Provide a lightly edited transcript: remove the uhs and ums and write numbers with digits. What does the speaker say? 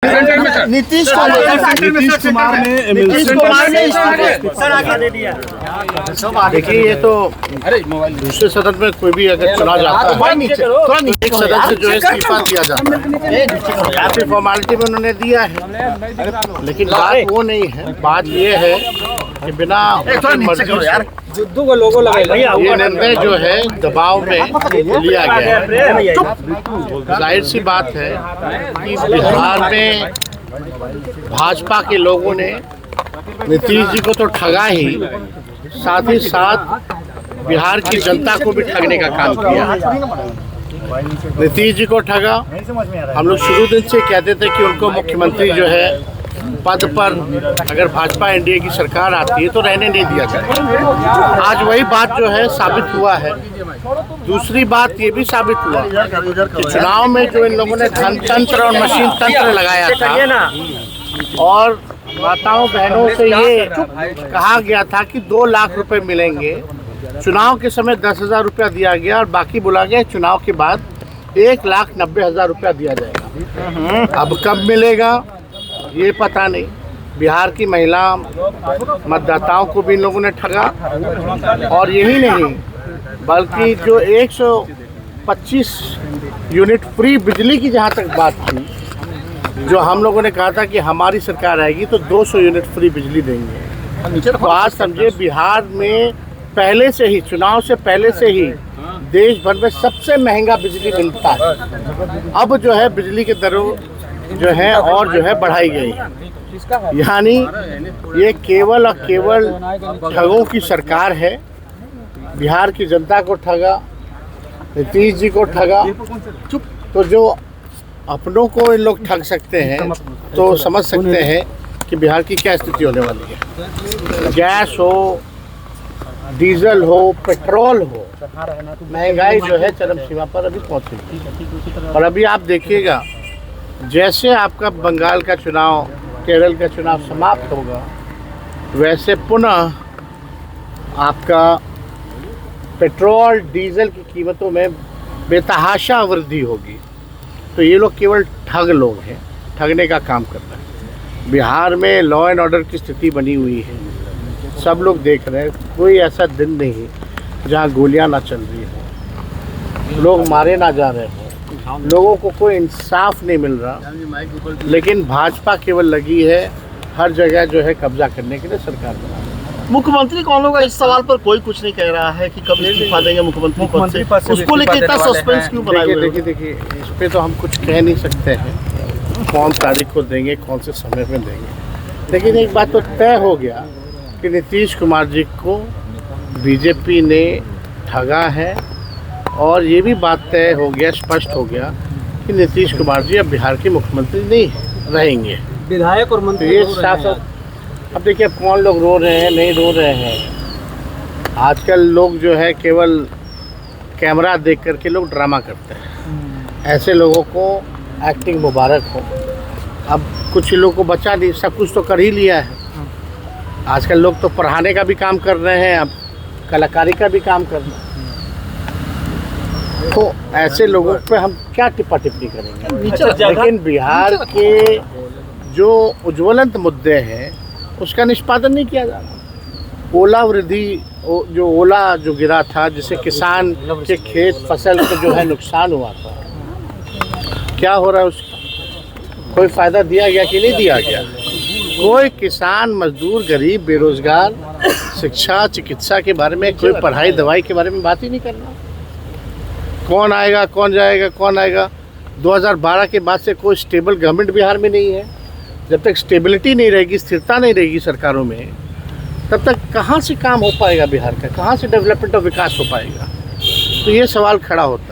नीतीश कुमार ने देखिए, ये तो दूसरे सदन में कोई भी अगर चुना जाता है एक सदन से जो है इस्तीफा दिया जाता है, या फिर फॉर्मेलिटी में उन्होंने दिया है। लेकिन बात वो नहीं है, बात ये है कि बिना मर्जी से ये निर्णय जो है दबाव में लिया गया है। जाहिर सी बात है कि बिहार में भाजपा के लोगों ने नीतीश जी को तो ठगा ही, साथ ही साथ बिहार की जनता को भी ठगने का काम किया। नीतीश जी को ठगा। हम लोग शुरू दिन से कहते थे कि उनको मुख्यमंत्री जो है पद पर अगर भाजपा एनडीए की सरकार आती है तो रहने नहीं दिया जाए। आज वही बात जो है साबित हुआ है। दूसरी बात ये भी साबित हुआ कि चुनाव में जो इन लोगों ने धन तंत्र और मशीन तंत्र लगाया था और माताओं बहनों से ये कहा गया था कि 2 लाख रुपए मिलेंगे, चुनाव के समय 10,000 रुपया दिया गया और बाकी बोला गया चुनाव के बाद 1,90,000 रुपया दिया जाएगा। अब कब मिलेगा ये पता नहीं। बिहार की महिला मतदाताओं को भी इन लोगों ने ठगा। और यही नहीं बल्कि जो 125 यूनिट फ्री बिजली की जहाँ तक बात थी, जो हम लोगों ने कहा था कि हमारी सरकार आएगी तो 200 यूनिट फ्री बिजली देंगे। तो आज समझे बिहार में पहले से ही, चुनाव से पहले से ही देश भर में सबसे महंगा बिजली मिलता है। अब जो है बिजली के दरों जो है और जो है बढ़ाई गई है। यानी ये केवल और केवल ठगों की सरकार है। बिहार की जनता को ठगा, नीतीश जी को ठगा। तो जो अपनों को इन लोग ठग सकते हैं तो समझ सकते हैं कि बिहार की क्या स्थिति होने वाली है। गैस हो, डीजल हो, पेट्रोल हो, महंगाई जो है चरम सीमा पर अभी पहुंची। और अभी आप देखिएगा जैसे आपका बंगाल का चुनाव, केरल का चुनाव समाप्त होगा, वैसे पुनः आपका पेट्रोल डीजल की कीमतों में बेतहाशा वृद्धि होगी। तो ये लोग केवल ठग लोग हैं, ठगने का काम कर रहे हैं। बिहार में लॉ एंड ऑर्डर की स्थिति बनी हुई है, सब लोग देख रहे हैं। कोई ऐसा दिन नहीं जहाँ गोलियां ना चल रही हो, लोग मारे ना जा रहे हो, लोगों को कोई इंसाफ नहीं मिल रहा। लेकिन भाजपा केवल लगी है हर जगह जो है कब्जा करने के लिए सरकार बना। मुख्यमंत्री कौन होगा इस सवाल पर कोई कुछ नहीं कह रहा है कि कब इस्तीफा देंगे मुख्यमंत्री पद से। उसको लेकर इतना सस्पेंस क्यों बनाया हुआ है? देखिए इस पे तो हम कुछ कह नहीं सकते हैं कौन तारीख को देंगे, कौन से समय में देंगे। लेकिन एक बात तो तय हो गया कि नीतीश कुमार जी को बीजेपी ने ठगा है। और ये भी बात तय हो गया, स्पष्ट हो गया कि नीतीश कुमार जी अब बिहार के मुख्यमंत्री नहीं रहेंगे। विधायक और मंत्री ये साफ। अब देखिए कौन लोग रो रहे हैं, नहीं रो रहे हैं। आजकल लोग जो है केवल कैमरा देख करके लोग ड्रामा करते हैं। ऐसे लोगों को एक्टिंग मुबारक हो। अब कुछ लोगों को बचा नहीं, सब कुछ तो कर ही लिया है। आजकल लोग तो पढ़ाने का भी काम कर रहे हैं, अब कलाकारी का भी काम कर रहे हैं। तो ऐसे लोगों पे हम क्या टिप्पा टिप्पणी करेंगे। लेकिन बिहार के जो उज्ज्वलंत मुद्दे हैं उसका निष्पादन नहीं किया जा रहा। ओला वृद्धि, जो ओला जो गिरा था, जिससे किसान के खेत फसल को जो है नुकसान हुआ था, क्या हो रहा है उसका कोई फ़ायदा दिया गया कि नहीं दिया गया? कोई किसान, मजदूर, गरीब, बेरोजगार, शिक्षा चिकित्सा के बारे में, कोई पढ़ाई दवाई के बारे में बात ही नहीं कर रहा। कौन आएगा, कौन जाएगा, कौन आएगा। 2012 के बाद से कोई स्टेबल गवर्नमेंट बिहार में नहीं है। जब तक स्टेबिलिटी नहीं रहेगी, स्थिरता नहीं रहेगी सरकारों में, तब तक कहाँ से काम हो पाएगा बिहार का, कहाँ से डेवलपमेंट और विकास हो पाएगा। तो ये सवाल खड़ा होता है।